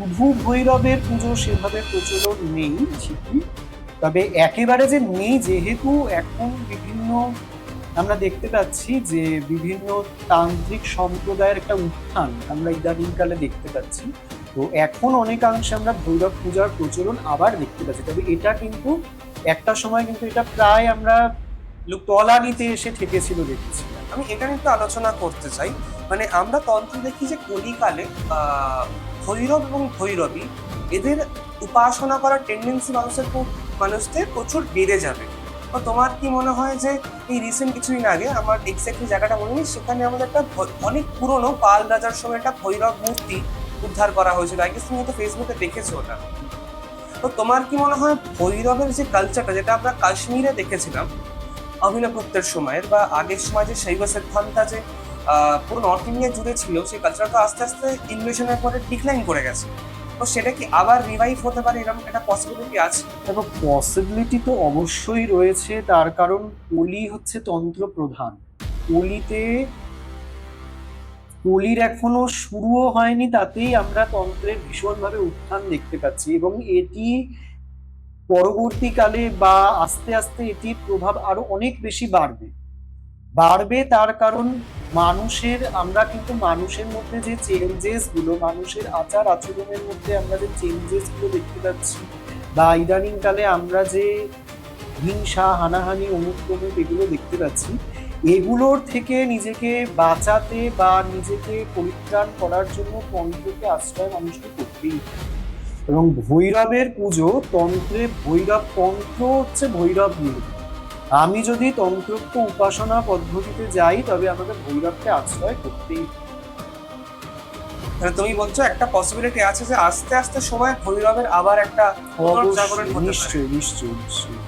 শুধু ভৈরবের পুজো সেভাবে প্রচলন নেই ঠিকই, তবে একেবারে যে নেই, যেহেতু এখন বিভিন্ন আমরা দেখতে পাচ্ছি যে বিভিন্ন তান্ত্রিক সম্প্রদায়ের একটা উত্থান আমরা ইদানিংকালে দেখতে পাচ্ছি। তো এখন অনেকাংশে আমরা ভৈরব পূজার প্রচলন আবার দেখতে পাচ্ছি, তবে এটা কিন্তু একটা সময় কিন্তু এটা প্রায় আমরা তলানিতে এসে ঠেকেছিল দেখেছি। আমি এটা নিয়ে একটু আলোচনা করতে চাই। মানে আমরা তন্ত্রে দেখি যে কলিকালে ভৈরব এবং ভৈরবী এদের উপাসনা করার টেন্ডেন্সি মানুষদের প্রচুর বেড়ে যাবে। তো তোমার কি মনে হয় যে এই রিসেন্ট কিছুদিন আগে, আমার এক্স্যাক্টলি জায়গাটা মনে নেই, সেখানে আমাদের একটা অনেক পুরনো পাল রাজার সময় একটা ভৈরব মূর্তি উদ্ধার করা হয়েছিল। আই গেস তুমি হয়তো ফেসবুকে দেখেছো ওটা। তো তোমার কি মনে হয় ভৈরবের যে কালচারটা, যেটা আমরা কাশ্মীরে দেখেছিলাম অভিনবগুপ্তের সময়ের বা আগের সময়, যে শৈব সিদ্ধান্তা যে পুরো নর্থ ইন্ডিয়া জুড়ে ছিল, সেই কালচারটা আস্তে আস্তে ইনভেশনের পরে ডিক্লাইন করে গেছে। তো সেটা কি আবার রিভাইভ হতে পারে, এরকম একটা পসিবিলিটি আছে? দেখো, পসিবিলিটি তো অবশ্যই রয়েছে, তার কারণ কলি হচ্ছে তন্ত্র প্রধান। কলিতে কলির এখনো শুরুও হয়নি, তাতেই আমরা তন্ত্রের ভীষণভাবে উত্থান দেখতে পাচ্ছি, এবং এটি পরবর্তীকালে বা আস্তে আস্তে এটির প্রভাব আরো অনেক বেশি বাড়বে। তার কারণ আমরা কিন্তু মানুষের মধ্যে যে চেঞ্জেস গুলো, মানুষের আচার আচরণের মধ্যে আমরা যে চেঞ্জেস গুলো দেখতে পাচ্ছি, বা ইদানিং কালে আমরা যে হিংসা, হানাহানি, অমুক তমুক এগুলো দেখতে পাচ্ছি, এগুলোর থেকে নিজেকে বাঁচাতে বা নিজেকে পরিত্রাণ করার জন্য তন্ত্রকে আশ্রয় মানুষকে করতেই হবে। এবং ভৈরবের পুজো, তন্ত্রে ভৈরব তন্ত্র হচ্ছে ভৈরব নির্ভর। আমি যদি তন্ত্রোক্ত উপাসনা পদ্ধতিতে যাই, তবে আমাকে ভৈরবকে আশ্রয় করতেই হবে। মানে তুমি বলছো একটা পসিবিলিটি আছে যে আস্তে আস্তে সময় ভৈরবের আবার একটা পুনর্জাগরণ হতে পারে। নিশ্চয়ই নিশ্চয়ই নিশ্চয়ই।